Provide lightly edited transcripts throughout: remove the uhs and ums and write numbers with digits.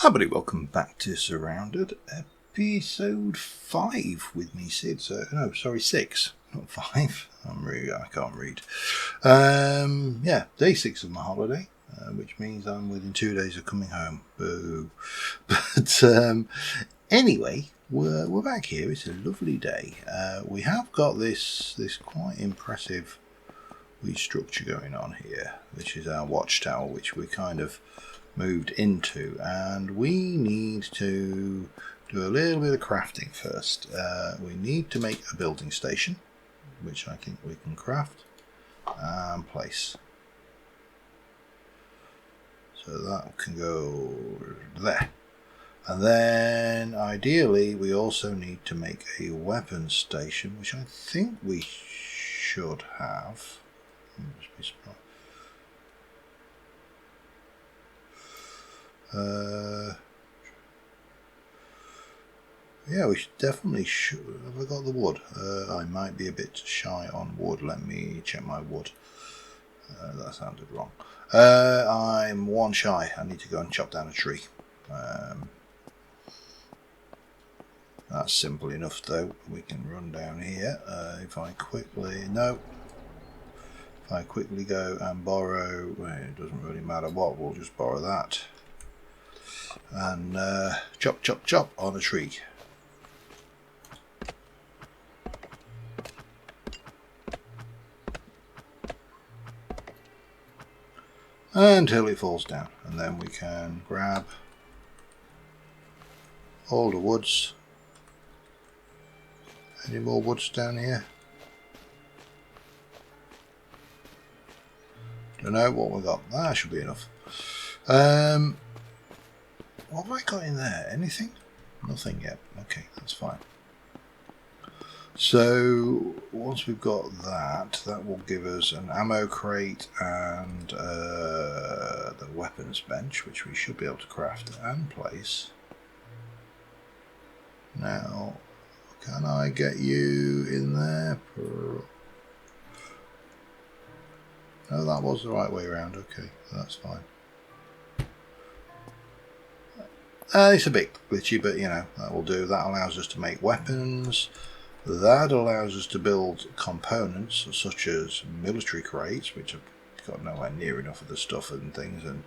Hi everybody, welcome back to Surrounded, episode 5 with me, Sid. No, sorry, 6, not 5. I can't read. Yeah, day 6 of my holiday, which means I'm within 2 days of coming home. Boo. But anyway, we're back here. It's a lovely day. We have got this quite impressive structure going on here, which is our watchtower, which we kind of moved into, and we need to do a little bit of crafting first. We need to make a building station, which I think we can craft and place. So that can go there. And then ideally we also need to make a weapon station, which I think we should have. Yeah, we definitely should. Have I got the wood? I might be a bit shy on wood. Let me check my wood. That sounded wrong. I'm 1 shy. I need to go and chop down a tree. That's simple enough, though. We can run down here. If I quickly go and borrow, well, it doesn't really matter what. We'll just borrow that. And chop, chop, chop on a tree. Until it falls down, and then we can grab all the woods. Any more woods down here? Don't know what we got. That should be enough. What have I got in there? Anything? Nothing yet. Okay, that's fine. So once we've got that, that will give us an ammo crate and the weapons bench, which we should be able to craft and place. Now, can I get you in there? No, that was the right way around. Okay, that's fine. It's a bit glitchy, but you know, that will do. That allows us to make weapons. That allows us to build components such as military crates, which have got nowhere near enough of the stuff and things, and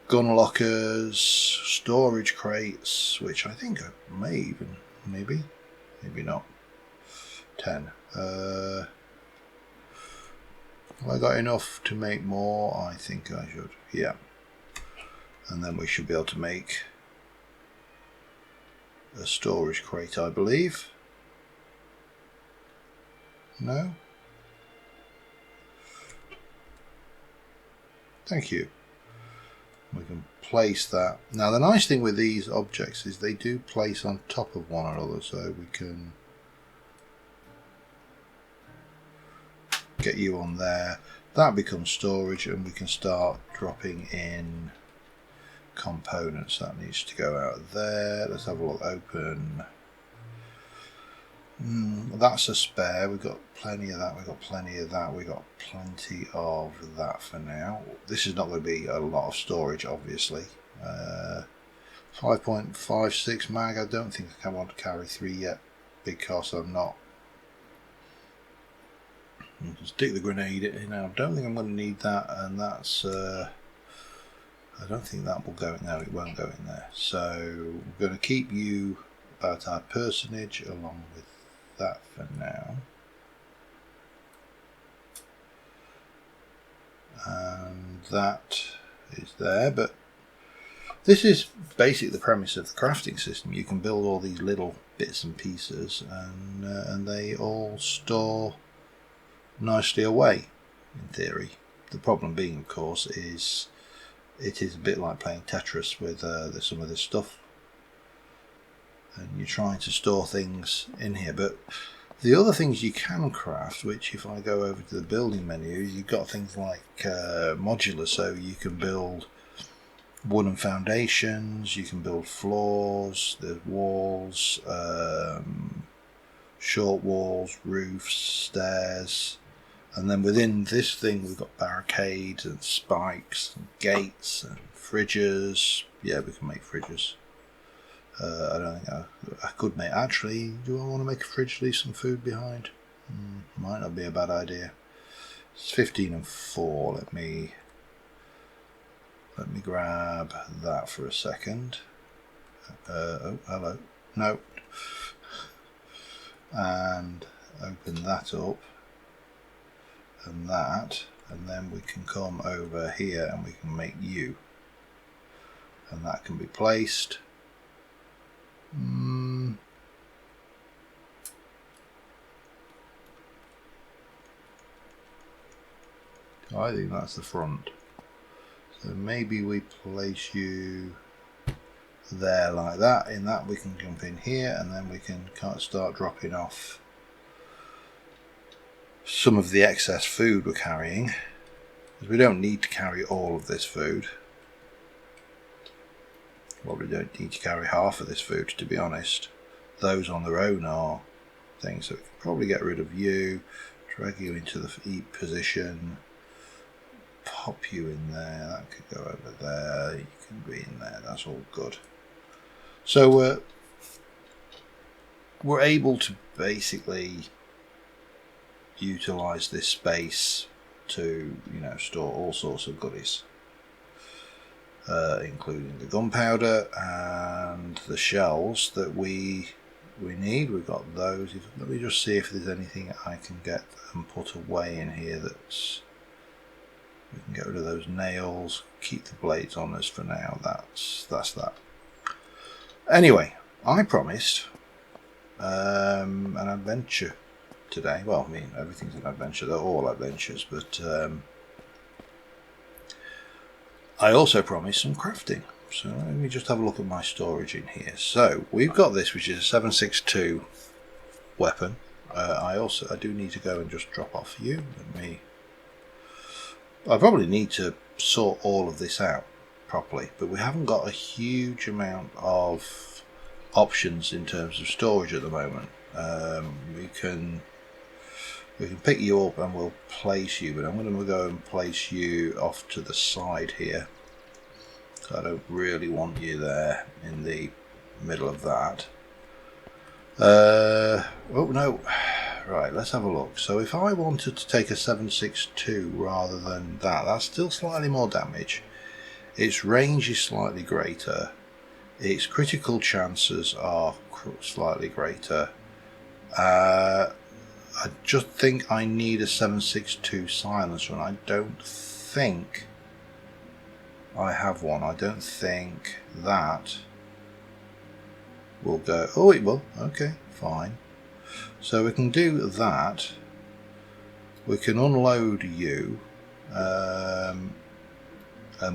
gun lockers, storage crates, which I think I may even, maybe not, 10. Have I got enough to make more? I think I should, yeah. And then we should be able to make a storage crate, I believe. No? Thank you. We can place that. Now the nice thing with these objects is they do place on top of one another, so we can get you on there. That becomes storage, and we can start dropping in components. That needs to go out there. Let's have a look. Open. That's a spare. We've got plenty of that. We've got plenty of that. We've got plenty of that for now. This is not going to be a lot of storage, obviously. 5.56 mag. I don't think I want to carry 3 yet because I'm not. Stick the grenade in. I don't think I'm going to need that, and that's. I don't think that will go in there. It won't go in there. So we're going to keep you about our personage along with that for now. And that is there, but this is basically the premise of the crafting system. You can build all these little bits and pieces, and they all store nicely away, in theory. The problem being, of course, is it is a bit like playing Tetris with some of this stuff. And you're trying to store things in here, but the other things you can craft, which if I go over to the building menu, you've got things like modular, so you can build wooden foundations, you can build floors, there's walls, short walls, roofs, stairs, and then within this thing we've got barricades and spikes and gates and fridges, Yeah, we can make fridges. I don't think I could make... Actually, do I want to make a fridge, leave some food behind? Might not be a bad idea. It's 15 and 4. Let me grab that for a second. Oh, hello. No. And open that up. And that. And then we can come over here and we can make you. And that can be placed. I think that's the front. So maybe we place you there like that. In that we can jump in here and then we can start dropping off some of the excess food we're carrying. Because we don't need to carry all of this food. Probably don't need to carry half of this food, to be honest. Those on their own are things. So we can probably get rid of you, drag you into the eat position, pop you in there. That could go over there. You can be in there. That's all good. So we're able to basically utilize this space to, you know, store all sorts of goodies. Including the gunpowder and the shells that we need. We've got those. Let me just see if there's anything I can get and put away in here that's... We can get rid of those nails, keep the blades on us for now. That's that. Anyway, I promised an adventure today. Well, I mean, everything's an adventure. They're all adventures, but I also promised some crafting. So let me just have a look at my storage in here. So we've got this, which is a 7.62 weapon. I do need to go and just drop off you. I probably need to sort all of this out properly, but we haven't got a huge amount of options in terms of storage at the moment. We can pick you up and we'll place you, but I'm going to go and place you off to the side here. I don't really want you there in the middle of that. Oh no. Right, let's have a look. So if I wanted to take a 7.62 rather than that, that's still slightly more damage. Its range is slightly greater. Its critical chances are slightly greater. I just think I need a 7.62 silencer, and I don't think I have one. I don't think that will go. Oh, it will. Okay, fine. So we can do that. We can unload you, and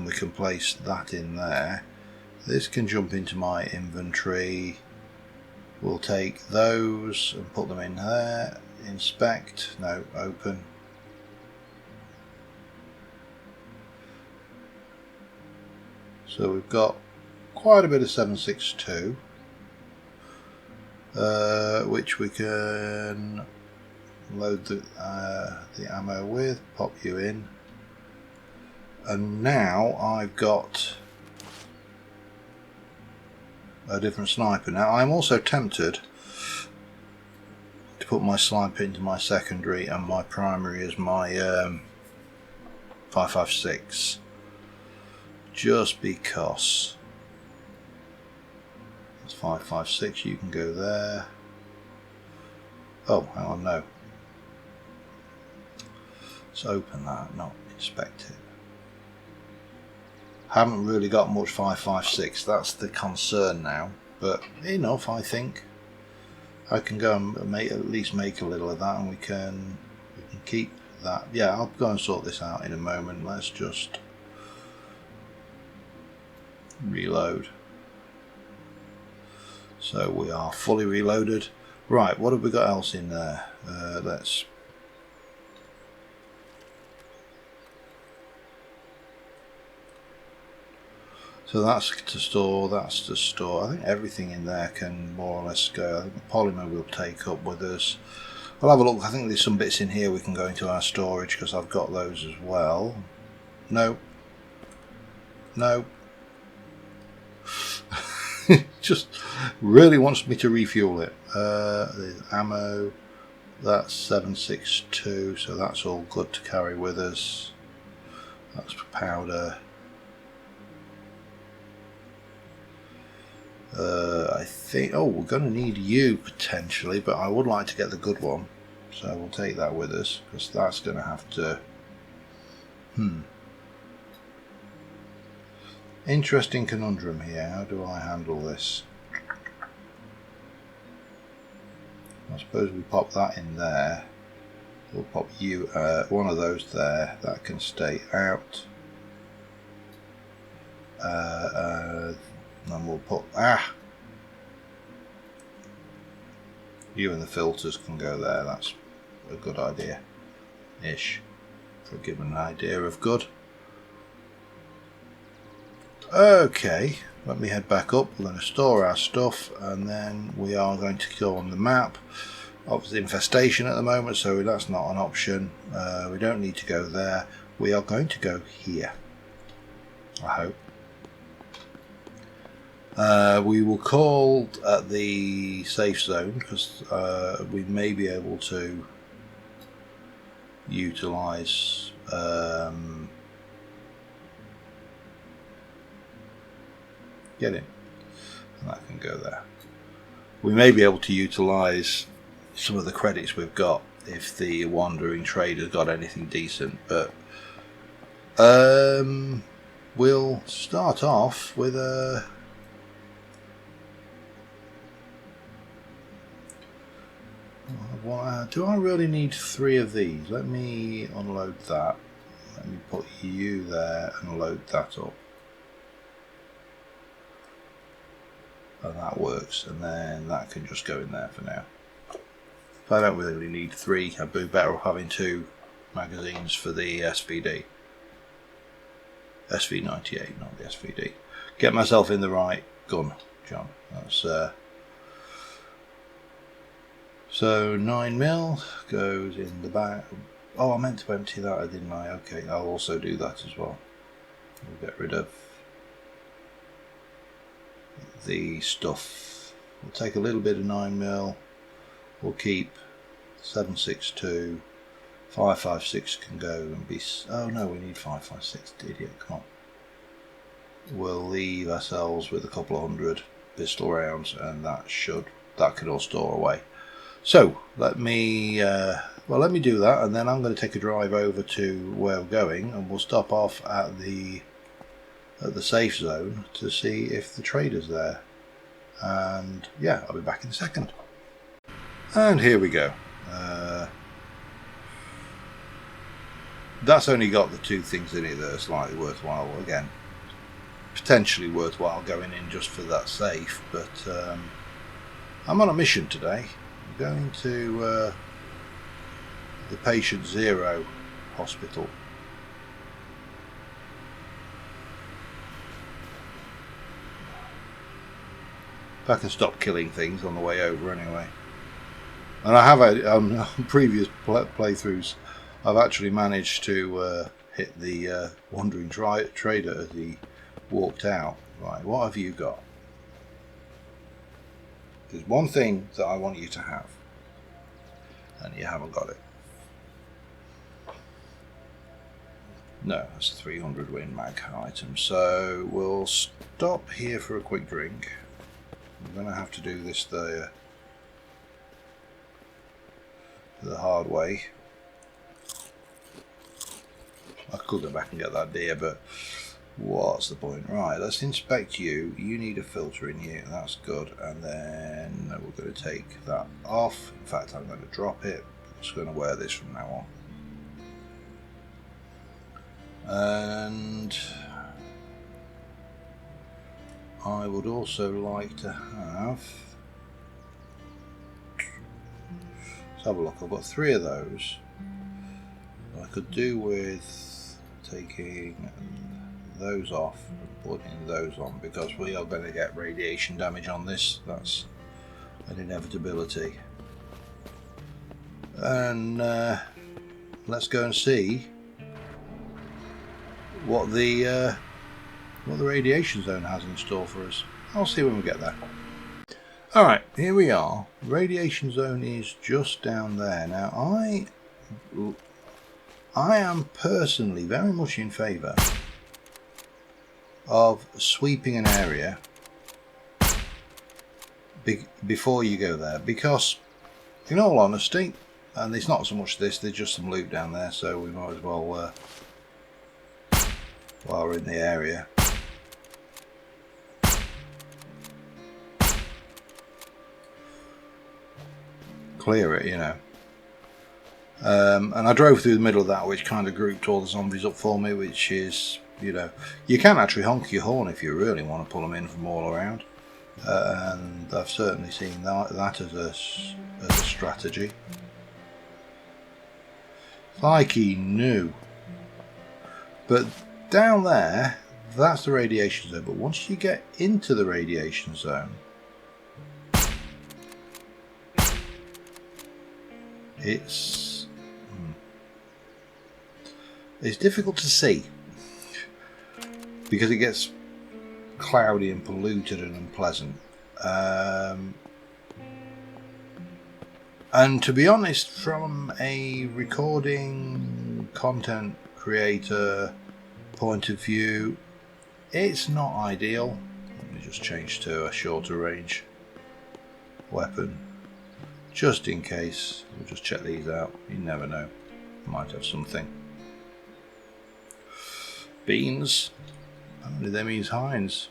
we can place that in there. This can jump into my inventory. We'll take those and put them in there. Inspect. No, open. So we've got quite a bit of 7.62. Which we can load the ammo with, pop you in, and now I've got a different sniper. Now I'm also tempted to put my sniper into my secondary and my primary as my 5.56, just because. 5.56, you can go there. Oh, hang on, no. Let's open that, not inspect it. Haven't really got much 5.56, that's the concern now. But enough, I think. I can go and at least make a little of that, and we can keep that. Yeah, I'll go and sort this out in a moment. Let's just reload. So we are fully reloaded. Right, what have we got else in there? So that's to store, that's to store. I think everything in there can more or less go. I think the polymer we'll take up with us. I'll have a look. I think there's some bits in here we can go into our storage because I've got those as well. No. No. Just really wants me to refuel it. There's ammo. That's 762, so that's all good to carry with us. That's powder. I think, oh, we're going to need you potentially, but I would like to get the good one, so we'll take that with us, because that's going to have to... Interesting conundrum here. How do I handle this? I suppose we pop that in there. We'll pop you, one of those there. That can stay out. And we'll put you and the filters can go there. That's a good idea ish for giving an idea of good. Okay, let me head back up. We're going to store our stuff and then we are going to go on the map. Obviously infestation at the moment, so that's not an option. We don't need to go there. We are going to go here, I hope. We will call at the safe zone because we may be able to utilise get in, and that can go there. We may be able to utilise some of the credits we've got if the wandering trader's got anything decent, but we'll start off with a do I really need 3 of these? Let me unload that. Let me put you there and load that up. And that works, and then that can just go in there for now. If I don't really need 3, I'd be better off having 2 magazines for the SVD. SV98, not the SVD. Get myself in the right gun, John. That's so 9mm goes in the back. Oh, I meant to empty that, didn't I? Okay, I'll also do that as well. We'll get rid of the stuff. We'll take a little bit of 9mm. We'll keep 762. 556 can go and be. Oh no, we need 556. Idiot, come on. We'll leave ourselves with a couple of 100 pistol rounds, and that can all store away. So let me do that, and then I'm going to take a drive over to where we're going, and we'll stop off at the safe zone to see if the trader's there. And yeah, I'll be back in a second. And here we go. That's only got the 2 things in it that are slightly worthwhile. Again, potentially worthwhile going in just for that safe, but I'm on a mission today. I'm going to the Patient Zero hospital. If I can stop killing things on the way over anyway. And I have on previous playthroughs, I've actually managed to hit the wandering trader as he walked out. Right, what have you got? There's one thing that I want you to have, and you haven't got it. No, that's a 300 Win Mag item. So we'll stop here for a quick drink. I'm going to have to do this the hard way. I could go back and get that deer, but what's the point? Right, let's inspect you. You need a filter in here. That's good. And then we're going to take that off. In fact, I'm going to drop it. I'm just going to wear this from now on. And I would also like to have... Let's have a look. I've got 3 of those. I could do with taking those off and putting those on, because we are going to get radiation damage on this. That's an inevitability. And let's go and see what the radiation zone has in store for us. I'll see when we get there. Alright, here we are. Radiation zone is just down there. Now, I am personally very much in favour of sweeping an area before you go there, because in all honesty, and it's not so much this, there's just some loot down there, so we might as well, while we're in the area, clear it, you know. And I drove through the middle of that, which kind of grouped all the zombies up for me, which is, you know, you can actually honk your horn if you really want to pull them in from all around. And I've certainly seen that as a strategy. Like he knew. But down there, that's the radiation zone. But once you get into the radiation zone, it's difficult to see because it gets cloudy and polluted and unpleasant. And to be honest, from a recording content creator point of view, it's not ideal. Let me just change to a shorter range weapon, just in case. We'll just check these out. You never know. Might have something. Beans. Only them means Heinz.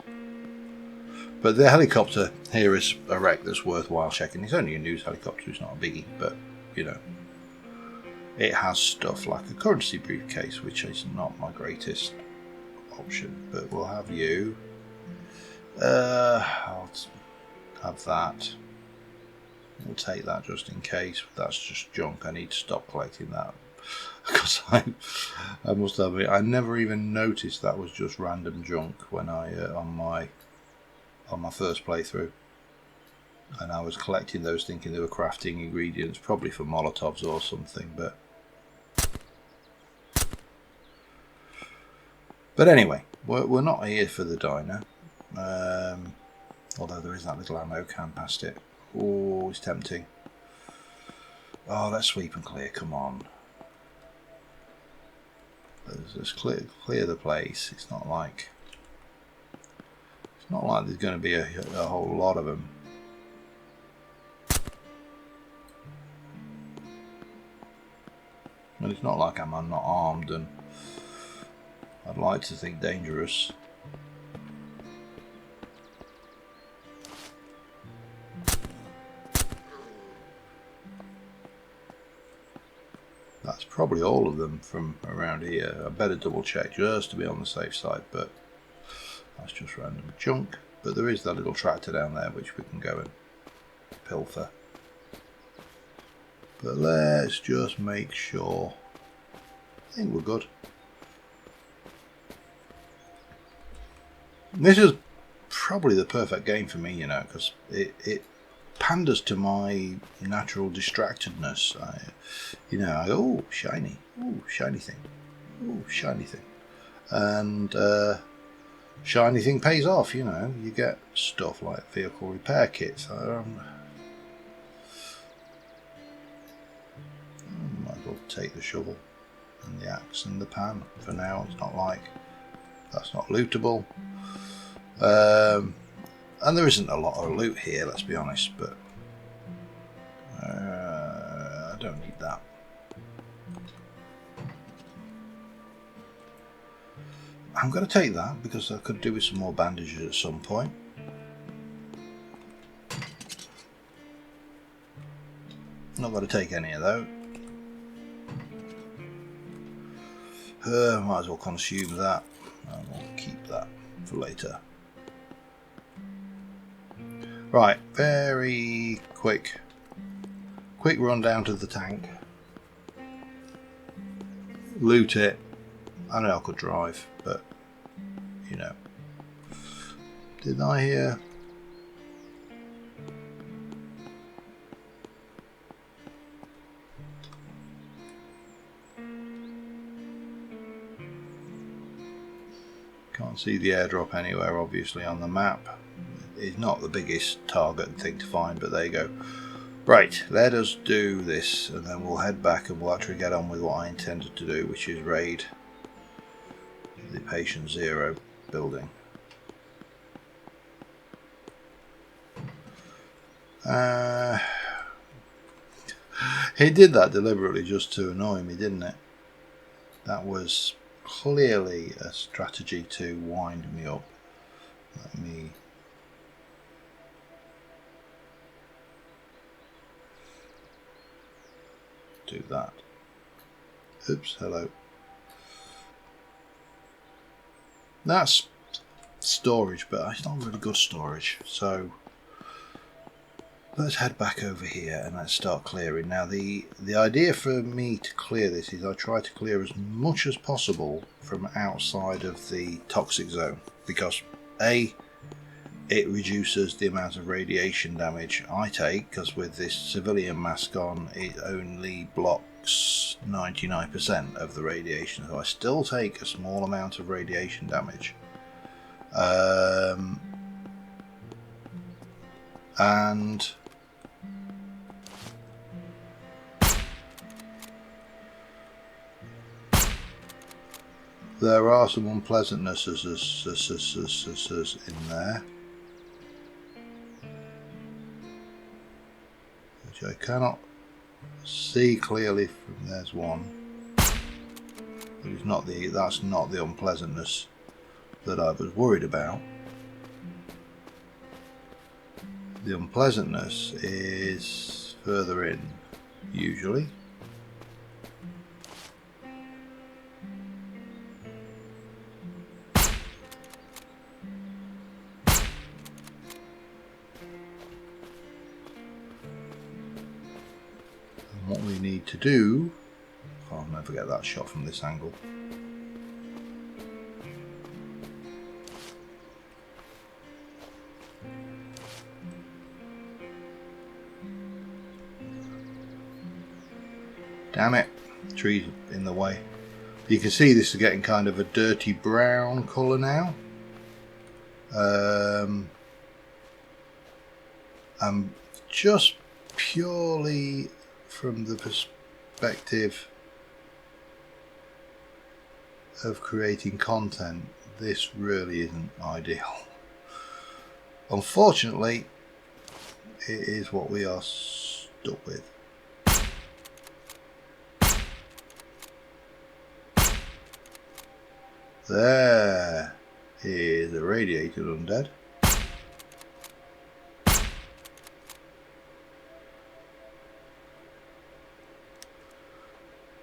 But the helicopter here is a wreck that's worthwhile checking. It's only a news helicopter, it's not a biggie, but you know, it has stuff like a currency briefcase, which is not my greatest option. But we'll have you. I'll have that. We'll take that just in case. That's just junk. I need to stop collecting that. Because I must admit, I never even noticed that was just random junk when I on my first playthrough, and I was collecting those thinking they were crafting ingredients, probably for Molotovs or something. But anyway, we're not here for the diner, although there is that little ammo can past it. Oh, it's tempting. Oh, let's sweep and clear. Come on. Let's clear the place. It's not like there's going to be a whole lot of them. And it's not like I'm not armed, and I'd like to think dangerous. That's probably all of them from around here. I better double check just to be on the safe side, but that's just random junk. But there is that little tractor down there which we can go and pilfer. But let's just make sure. I think we're good. This is probably the perfect game for me, you know, because it panders to my natural distractedness. I go, oh, shiny. Oh, shiny thing. Oh, shiny thing. And shiny thing pays off, you know. You get stuff like vehicle repair kits. I might as well take the shovel and the axe and the pan for now. It's not like that's not lootable. And there isn't a lot of loot here, let's be honest, but I don't need that. I'm going to take that because I could do with some more bandages at some point. Not going to take any of those. Might as well consume that, and we'll keep that for later. Right, very quick run down to the tank. Loot it. I know I could drive, but you know. Did I hear? Can't see the airdrop anywhere, obviously, on the map. is not the biggest target thing to find, but there you go. Right, let us do this, and then we'll head back and we'll actually get on with what I intended to do, which is raid the Patient Zero building. He did that deliberately just to annoy me, didn't it? That was clearly a strategy to wind me up. Let me do that. Oops, hello. That's storage, but it's not really good storage. So let's head back over here and let's start clearing. Now the idea for me to clear this is I try to clear as much as possible from outside of the toxic zone, because A, it reduces the amount of radiation damage I take, because with this civilian mask on it only blocks 99% of the radiation, so I still take a small amount of radiation damage. And there are some unpleasantnesses in there, which I cannot see clearly from. There's one, but it's not that's not the unpleasantness that I was worried about. The unpleasantness is further in, usually. And what we need to do, I'll never get that shot from this angle. Damn it, trees in the way. You can see this is getting kind of a dirty brown colour now. And just purely from the perspective of creating content, this really isn't ideal. Unfortunately, it is what we are stuck with. There is a radiated undead.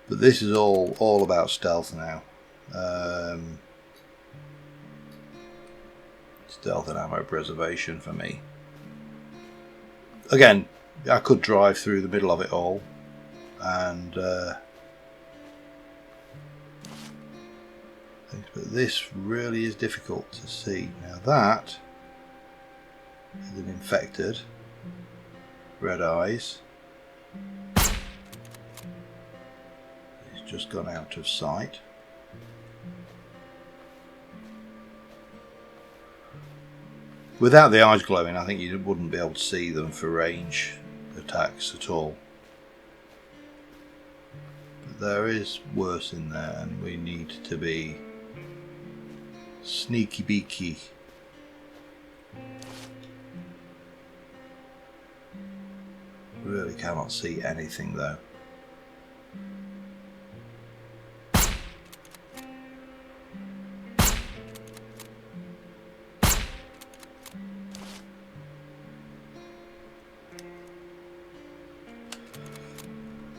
But this is all about stealth now. Stealth and ammo preservation for me. Again, I could drive through the middle of it all and but this really is difficult to see. Now that is an infected, red eyes. It's just gone out of sight. Without the eyes glowing, I think you wouldn't be able to see them for range attacks at all. But there is worse in there, and we need to be sneaky beaky. Really cannot see anything though.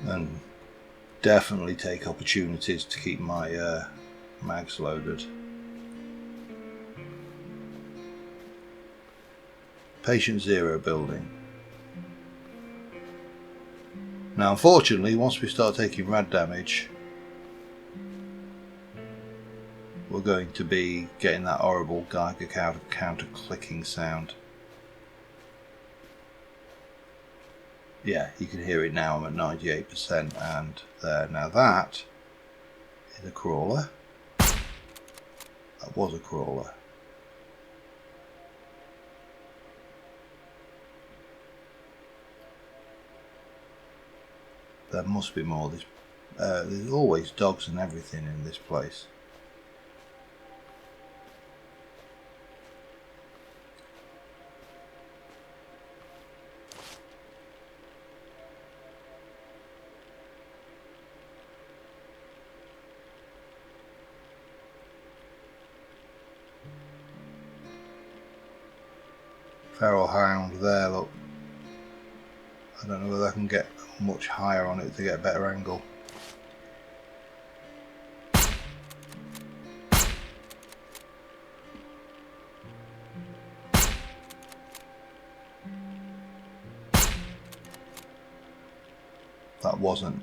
And definitely take opportunities to keep my mags loaded. Patient Zero building. Now unfortunately, once we start taking rad damage, we're going to be getting that horrible Geiger counter clicking sound. Yeah, you can hear it now. I'm at 98% and there. Now that is a crawler. That was a crawler. There must be more. There's always dogs and everything in this place. Feral hound there, look. I don't know whether I can get much higher on it to get a better angle. That wasn't.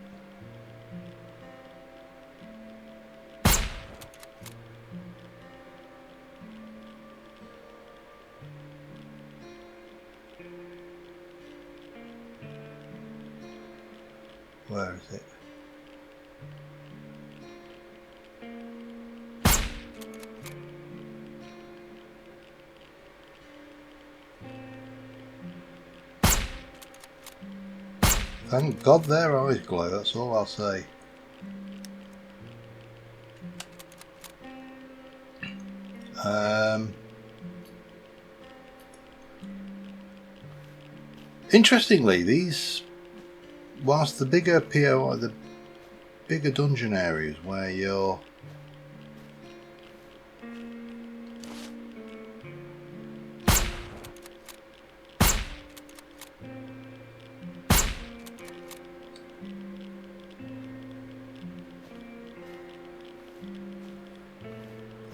Where is it? Thank God their eyes glow, that's all I'll say. Interestingly, these, whilst the bigger POI, the bigger dungeon areas where you're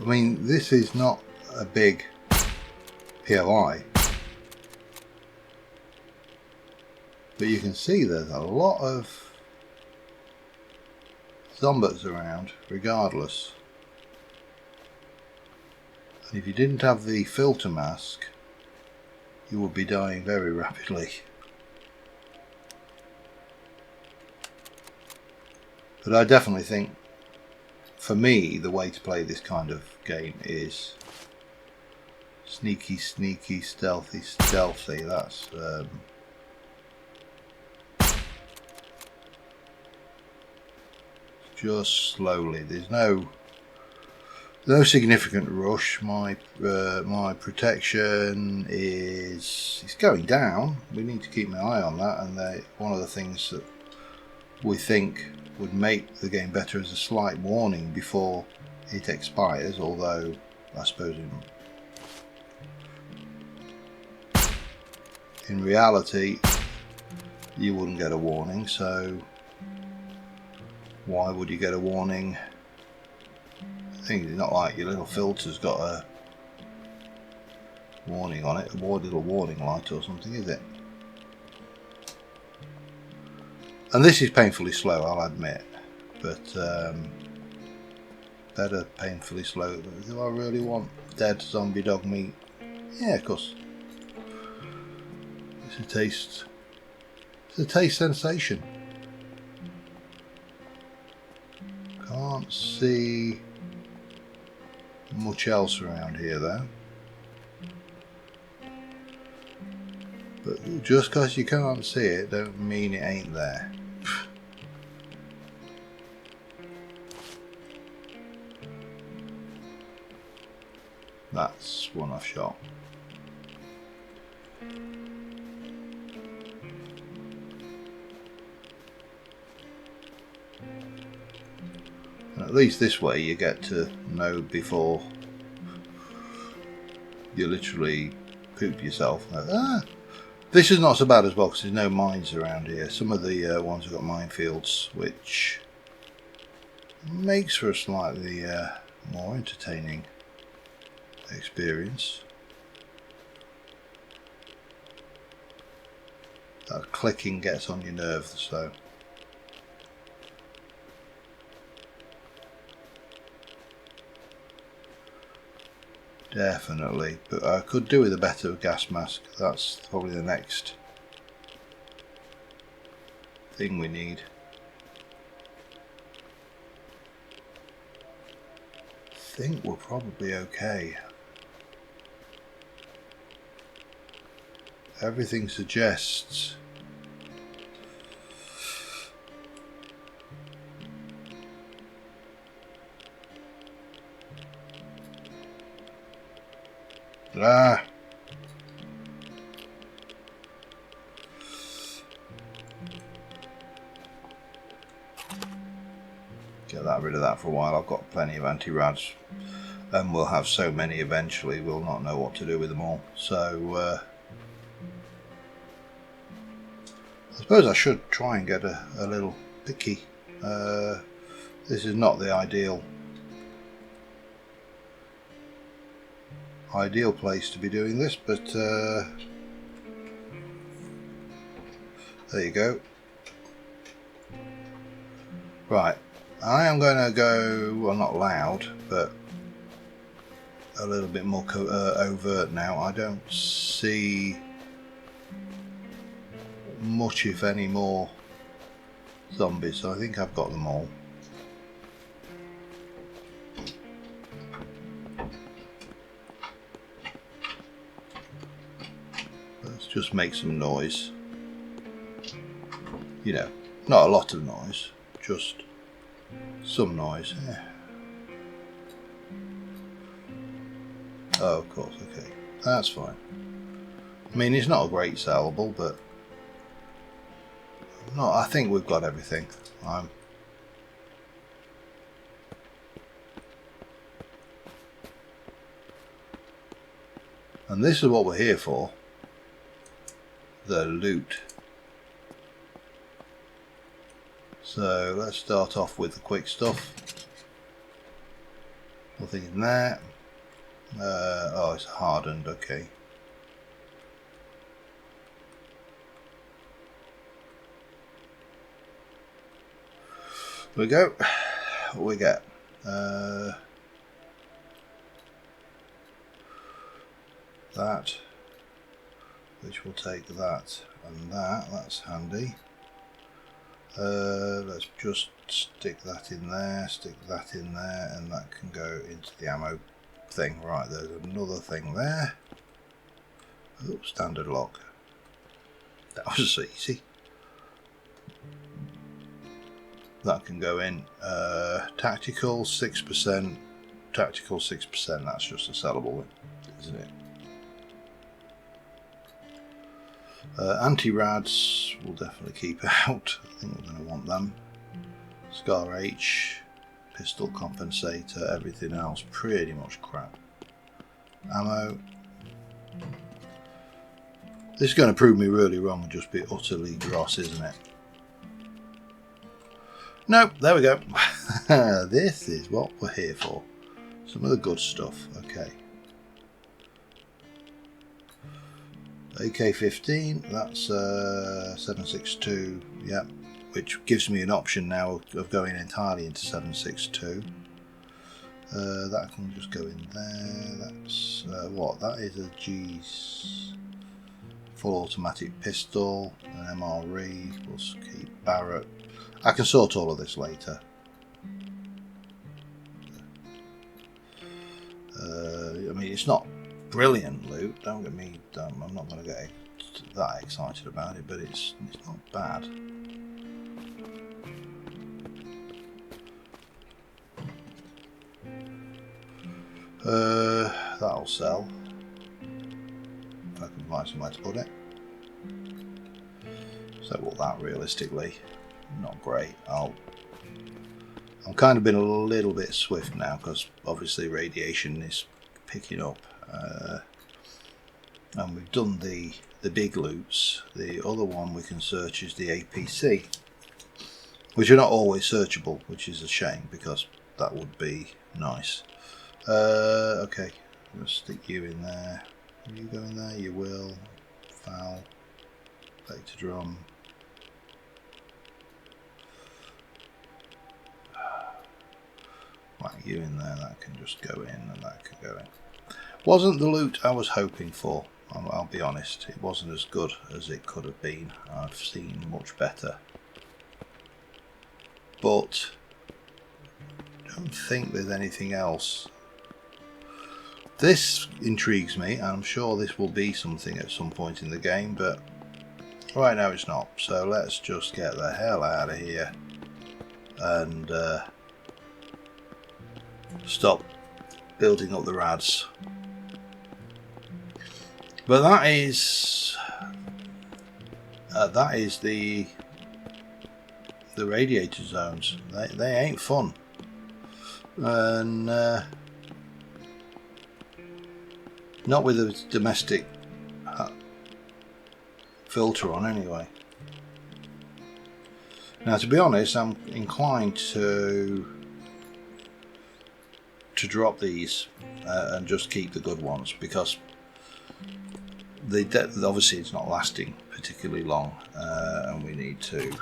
I mean, this is not a big POI, but you can see there's a lot of zombies around regardless. And if you didn't have the filter mask, you would be dying very rapidly. But I definitely think, for me, the way to play this kind of game is sneaky, sneaky, stealthy, stealthy. That's just slowly. There's no significant rush. My protection is going down. We need to keep an eye on that. And one of the things that we think would make the game better is a slight warning before it expires. Although I suppose in reality you wouldn't get a warning. So why would you get a warning? I think it's not like your little filter's got a warning on it, a little warning light or something, is it? And this is painfully slow, I'll admit, but better painfully slow. Do I really want dead zombie dog meat? Yeah, of course. It's a taste sensation. Can't see much else around here though. But just because you can't see it don't mean it ain't there. That's one I've shot. And at least this way you get to know before you literally poop yourself. This is not so bad as well because there's no mines around here. Some of the ones have got minefields, which makes for a slightly more entertaining experience. That clicking gets on your nerves, so. Definitely, but I could do with a better gas mask. That's probably the next thing we need. I think we're probably okay. Everything suggests Ah. Get that rid of that for a while. I've got plenty of anti-rads, and we'll have so many eventually we'll not know what to do with them all. So I suppose I should try and get a little picky. This is not the ideal place to be doing this, but there you go. Right, I am going to go, well, not loud, but a little bit more overt now. I don't see much, if any, more zombies, so I think I've got them all. Let's just make some noise. You know, not a lot of noise, just some noise. Yeah. Oh, of course, okay. That's fine. I mean, it's not a great sellable, but no, I think we've got everything. And this is what we're here for. The loot. So let's start off with the quick stuff. Nothing in there. Oh, it's hardened, okay. There we go. What we get? That, which will take that and that. That's handy. Let's just stick that in there, and that can go into the ammo thing. Right, there's another thing there. Oh, standard lock. That was easy. That can go in. Tactical 6%. Tactical 6%. That's just a sellable, isn't it? Anti-rads we'll definitely keep out. I think we're going to want them. Scar H, pistol compensator, everything else pretty much crap. Ammo. This is going to prove me really wrong and just be utterly dross, isn't it? Nope, there we go. This is what we're here for. Some of the good stuff. Okay. AK-15, that's 7.62, yeah, which gives me an option now of going entirely into 7.62. That can just go in there. That's what? That is a G's full automatic pistol, an MRE, we'll keep Barrett. I can sort all of this later. I mean, it's not brilliant loot, don't get me, I'm not going to get that excited about it, but it's not bad. That'll sell if I can find somewhere to put it. So will that realistically, not great. I'm kind of been a little bit swift now because obviously radiation is picking up. And we've done the big loots. The other one we can search is the APC, which are not always searchable, which is a shame because that would be nice. Okay, I'm going to stick you in there. Will you go in there? You will. Foul. Vector drum. Whack you in there. That can just go in, and that can go in. Wasn't the loot I was hoping for. I'll be honest, it wasn't as good as it could have been. I've seen much better. But I don't think there's anything else. This intrigues me. I'm sure this will be something at some point in the game, but right now it's not. So let's just get the hell out of here and stop building up the rads. But that is the radiator zones. They ain't fun, and not with a domestic filter on anyway. Now, to be honest, I'm inclined to drop these and just keep the good ones, because obviously it's not lasting particularly long, and we need to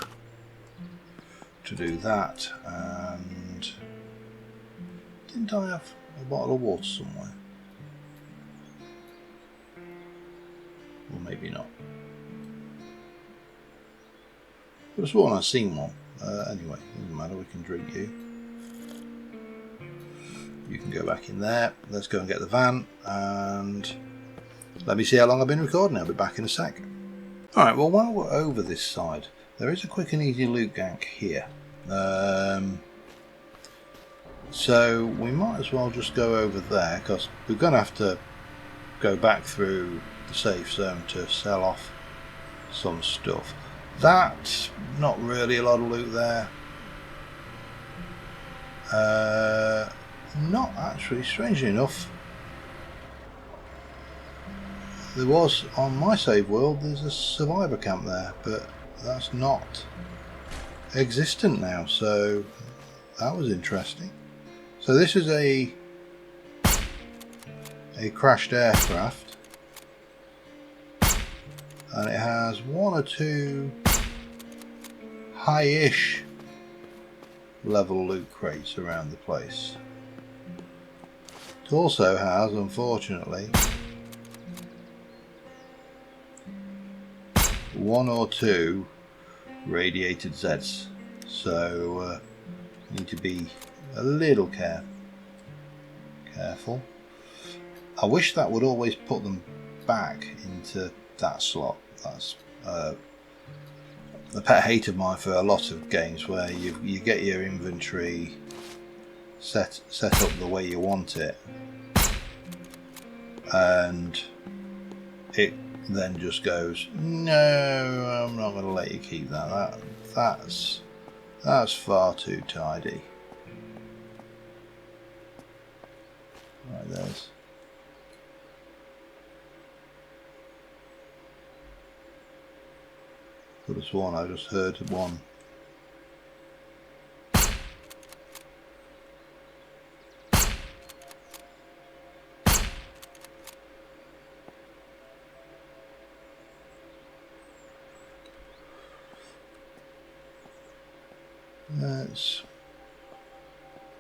do that. And didn't I have a bottle of water somewhere? Or maybe not. I was sworn I'd seen one. Anyway, doesn't matter, we can drink you. You can go back in there. Let's go and get the van, and let me see how long I've been recording. I'll be back in a sec. Alright, well, while we're over this side, there is a quick and easy loot gank here. So we might as well just go over there, because we're going to have to go back through the safe zone to sell off some stuff. That's not really a lot of loot there. Not actually, strangely enough. There was, on my save world, there's a survivor camp there, but that's not existent now, so that was interesting. So this is a crashed aircraft, and it has one or two high-ish level loot crates around the place. It also has, unfortunately, one or two radiated Zeds, so need to be a little careful. I wish that would always put them back into that slot. That's a pet hate of mine for a lot of games, where you get your inventory set up the way you want it, and it then just goes, no, I'm not going to let you keep that. That's far too tidy. Right, there's. Could have sworn I just heard one.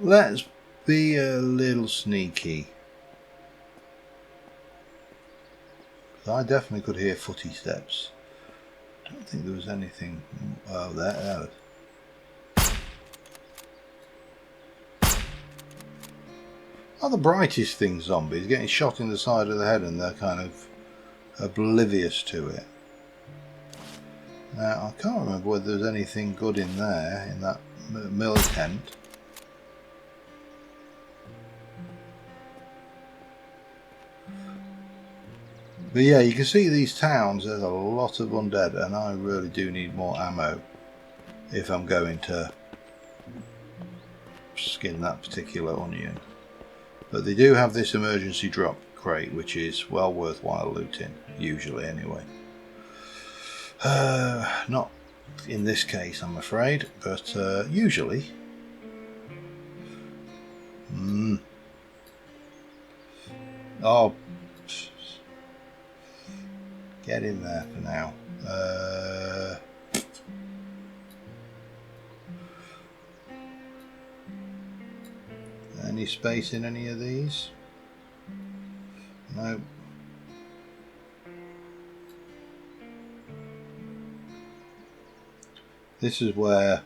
Let's be a little sneaky. I definitely could hear footy steps. I don't think there was anything. Oh, there. Not the brightest thing, zombies. Getting shot in the side of the head and they're kind of oblivious to it. Now, I can't remember whether there's anything good in there, in that mill tent. But yeah, you can see these towns, there's a lot of undead, and I really do need more ammo if I'm going to skin that particular onion. But they do have this emergency drop crate, which is well worthwhile looting, usually anyway. Not in this case, I'm afraid, but usually. Oh, get in there for now. Any space in any of these? No. This is where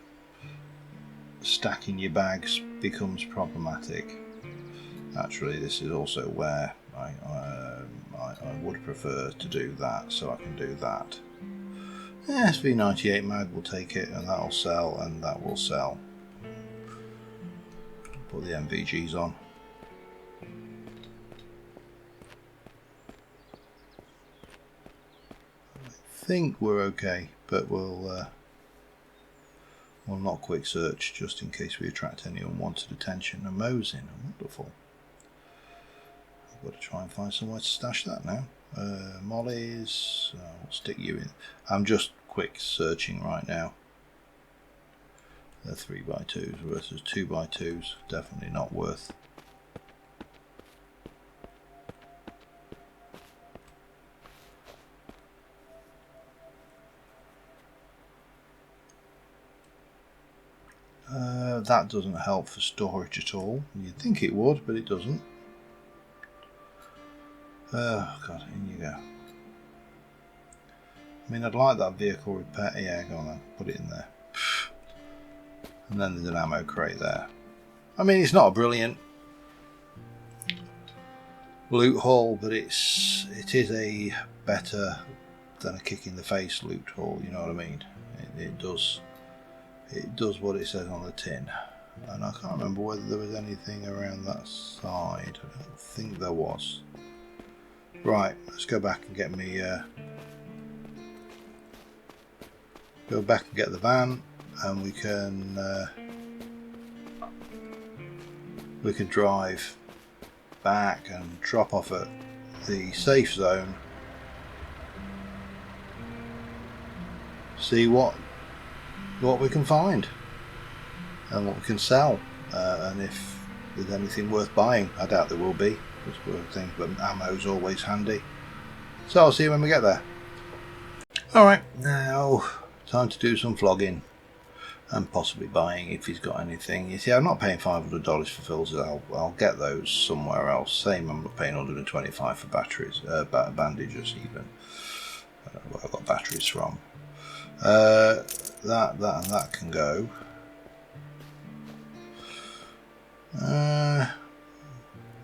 stacking your bags becomes problematic. Actually, this is also where I would prefer to do that, so I can do that. SV98 mag will take it, and that'll sell, and that will sell. Put the MVGs on. think we're okay, but we'll not quick search just in case we attract any unwanted attention. A Mosin, wonderful. I've got to try and find somewhere to stash that now. Molly's, I'll stick you in. I'm just quick searching right now. They're 3x2s versus 2x2s, definitely not worth. That doesn't help for storage at all. You'd think it would, but it doesn't. Oh god, in you go. I mean, I'd like that vehicle repair. Yeah, go on then, put it in there. And then there's an ammo crate there. I mean, it's not a brilliant loot haul, but it is a better than a kick in the face loot haul. You know what I mean? It does what it says on the tin. And I can't remember whether there was anything around that side. I don't think there was. Right, let's go back and get me. Go back and get the van, and we can drive back and drop off at the safe zone. See what we can find and what we can sell, and if there's anything worth buying. I doubt there will be. Things, but ammo's always handy. So I'll see you when we get there. Alright, now time to do some flogging and possibly buying if he's got anything. You see, I'm not paying $500 for filters. I'll get those somewhere else. Same, I'm not paying $125 for batteries, bandages even. Where I got batteries from. That and that can go.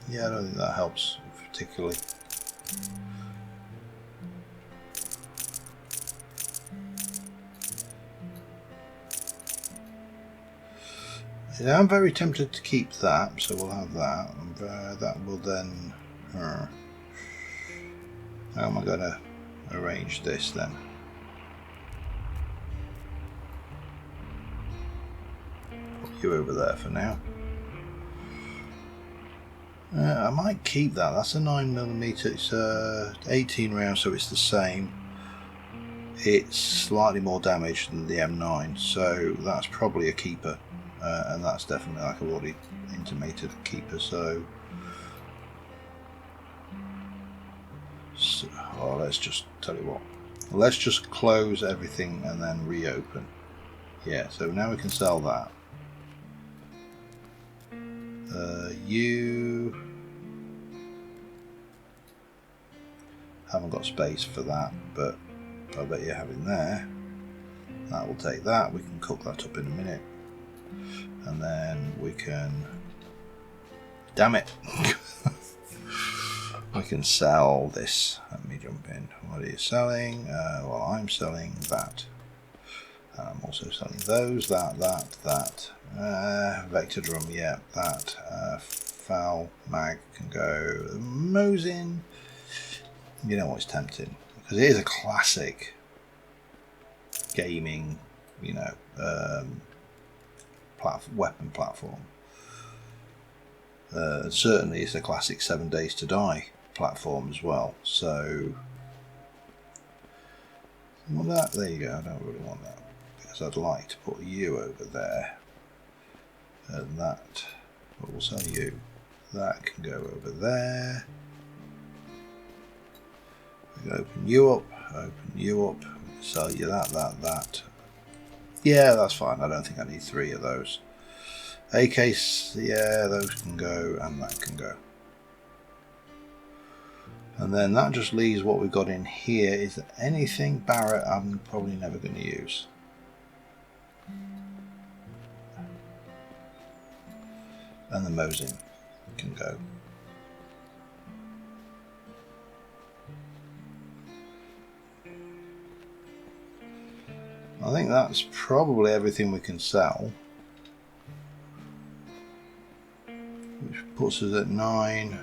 Yeah, I don't think that helps particularly. Yeah, I'm very tempted to keep that, so we'll have that. And that will then. How am I going to arrange this then? Put you over there for now. I might keep that. That's a 9mm. It's 18 rounds, so it's the same. It's slightly more damage than the M9, so that's probably a keeper. And that's definitely, like I've already intimated, a keeper. So let's just tell you what. Let's just close everything and then reopen. Yeah. So now we can sell that. You haven't got space for that, but I bet you have in there. That will take that. We can cook that up in a minute, and then we can. Damn it! We can sell this. Let me jump in. What are you selling? Well, I'm selling that. I'm also selling those. That. Vector drum, yeah, that. Foul mag can go. Mosin. You know what's tempting, because it is a classic gaming, you know, weapon platform. Certainly, it's a classic 7 Days to Die platform as well. So, well, that there you go. I don't really want that because I'd like to put you over there, and that. What will sell you? That can go over there. We can open you up, sell you that. Yeah, that's fine. I don't think I need 3 of those. AKs, yeah, those can go, and that can go. And then that just leaves what we've got in here. Is there anything Barrett I'm probably never going to use? And the Mosin can go. I think that's probably everything we can sell, which puts us at 9,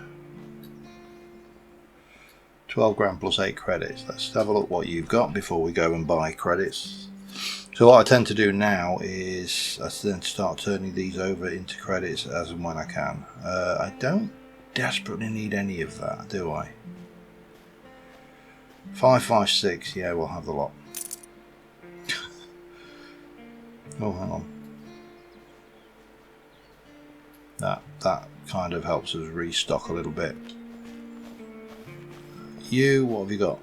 12 grand plus 8 credits. Let's have a look what you've got before we go and buy credits. So what I tend to do now is I then start turning these over into credits as and when I can. I don't desperately need any of that, do I? 556, yeah, we'll have the lot. Oh, hang on. That kind of helps us restock a little bit. You, what have you got?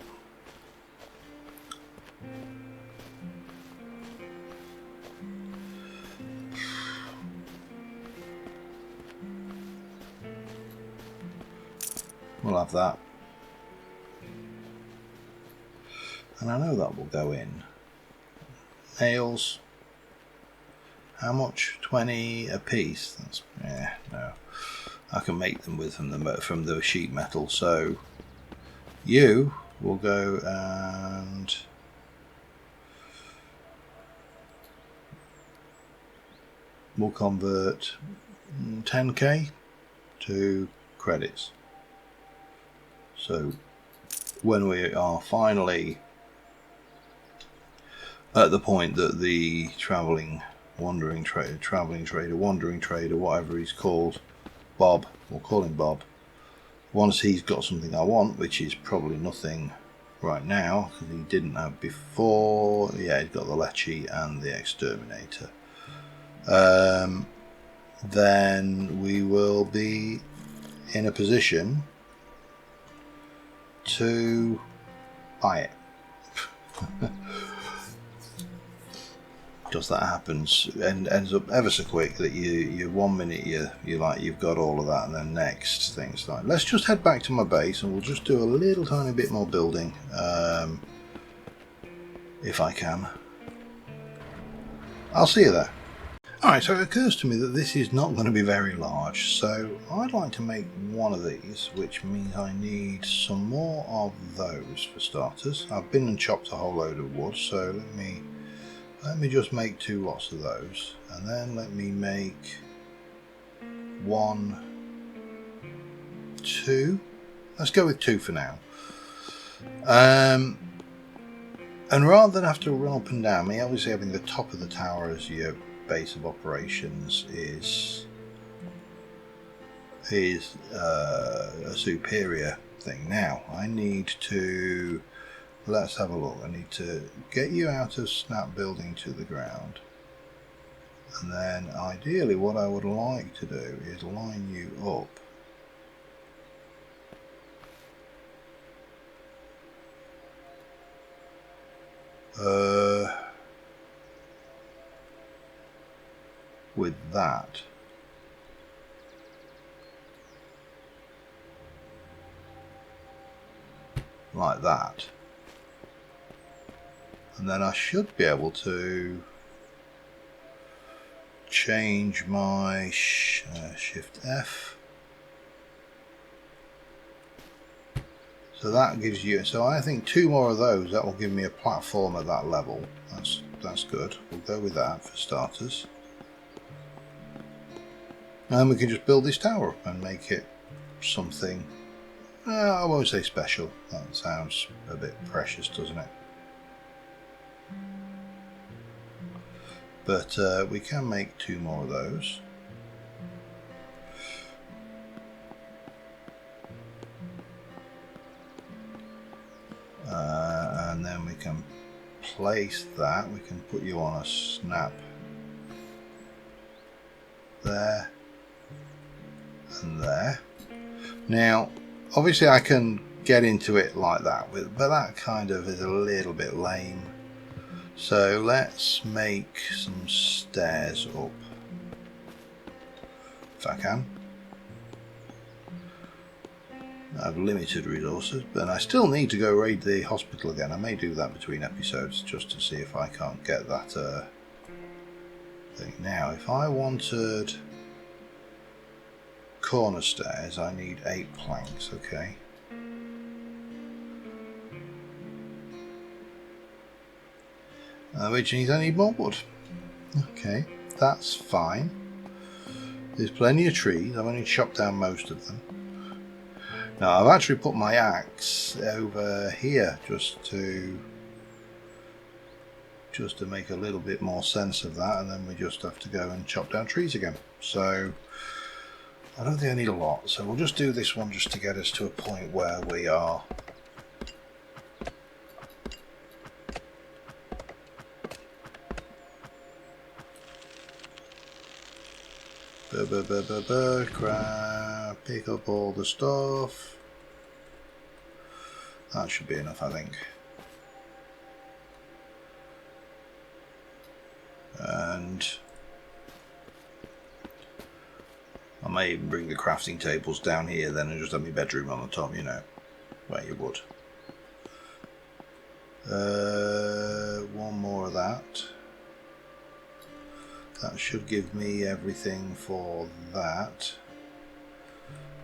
We'll have that. And I know that will go in. Nails. How much? 20 a piece? That's, yeah, no. I can make them with from the sheet metal. So you will go and we'll convert 10k to credits. So when we are finally at the point that the wandering trader, whatever he's called, Bob, we'll call him Bob, once he's got something I want, which is probably nothing right now because he didn't have before. Yeah, he's got the Lecce and the Exterminator. Then we will be in a position to buy it. Just that happens and ends up ever so quick that you 1 minute you like you've got all of that, and then next things like, let's just head back to my base and we'll just do a little tiny bit more building, if I can. I'll see you there. Alright, so it occurs to me that this is not going to be very large, so I'd like to make one of these, which means I need some more of those for starters. I've been and chopped a whole load of wood, so let me just make 2 lots of those, and then let me make 1, 2. Let's go with 2 for now. And rather than have to run up and down, obviously having the top of the tower as your base of operations is a superior thing. Now I need to, let's have a look. I need to get you out of snap building to the ground, and then ideally what I would like to do is line you up with that. Like that. And then I should be able to change my Shift F. So that gives you, so I think 2 more of those, that will give me a platform at that level. That's good. We'll go with that for starters. And we can just build this tower up and make it something, I won't say special, that sounds a bit precious, doesn't it? But we can make 2 more of those. And then we can place that, we can put you on a snap there and there. Now obviously I can get into it like that, but that kind of is a little bit lame. So let's make some stairs up, if I can. I have limited resources, but I still need to go raid the hospital again. I may do that between episodes just to see if I can't get that thing. Now, if I wanted corner stairs, I need 8 planks, okay. Which means I need more wood. Okay, that's fine. There's plenty of trees. I've only chopped down most of them. Now I've actually put my axe over here just to make a little bit more sense of that, and then we just have to go and chop down trees again. So I don't think I need a lot, so we'll just do this one just to get us to a point where we are crap, pick up all the stuff. That should be enough, I think. And I may even bring the crafting tables down here then and just have my bedroom on the top, you know, where you would. One more of that. That should give me everything for that,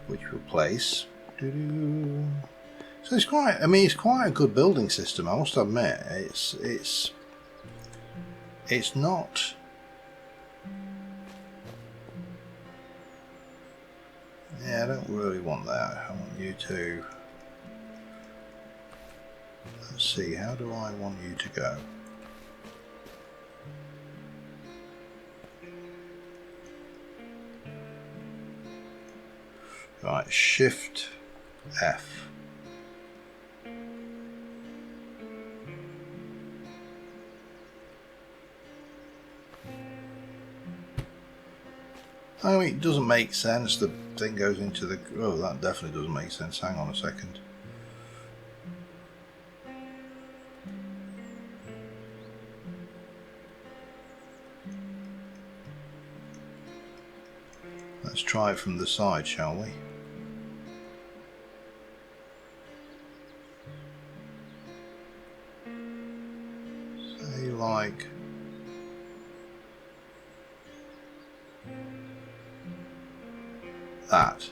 which we'll place. So it's quite, I mean, it's quite a good building system, I must admit. It's not. Yeah, I don't really want that. I want you to. Let's see, how do I want you to go? Right, Shift F. I mean, it doesn't make sense. The thing goes into the... Oh, that definitely doesn't make sense. Hang on a second. Let's try it from the side, shall we? Say like... that,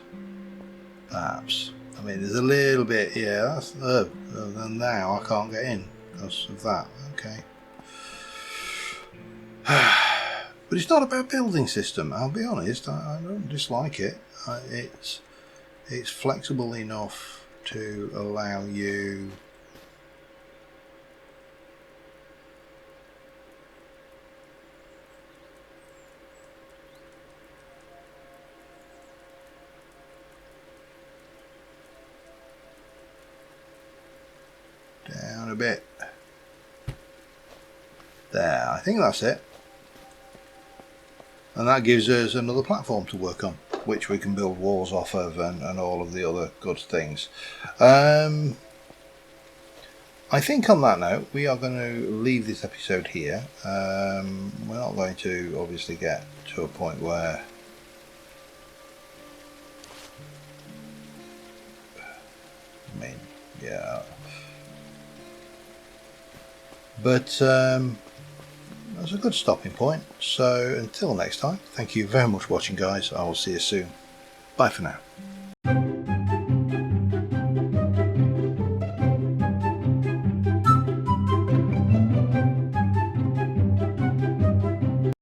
perhaps. I mean, there's a little bit, yeah, that's, and now I can't get in because of that, okay. But it's not about building system, I'll be honest, I don't dislike it. It's flexible enough to allow you down a bit. There, I think that's it. And that gives us another platform to work on, which we can build walls off of and all of the other good things. I think on that note, we are going to leave this episode here. We're not going to obviously get to a point where I mean, yeah. But that's a good stopping point. So until next time, thank you very much for watching, guys. I will see you soon. Bye for now.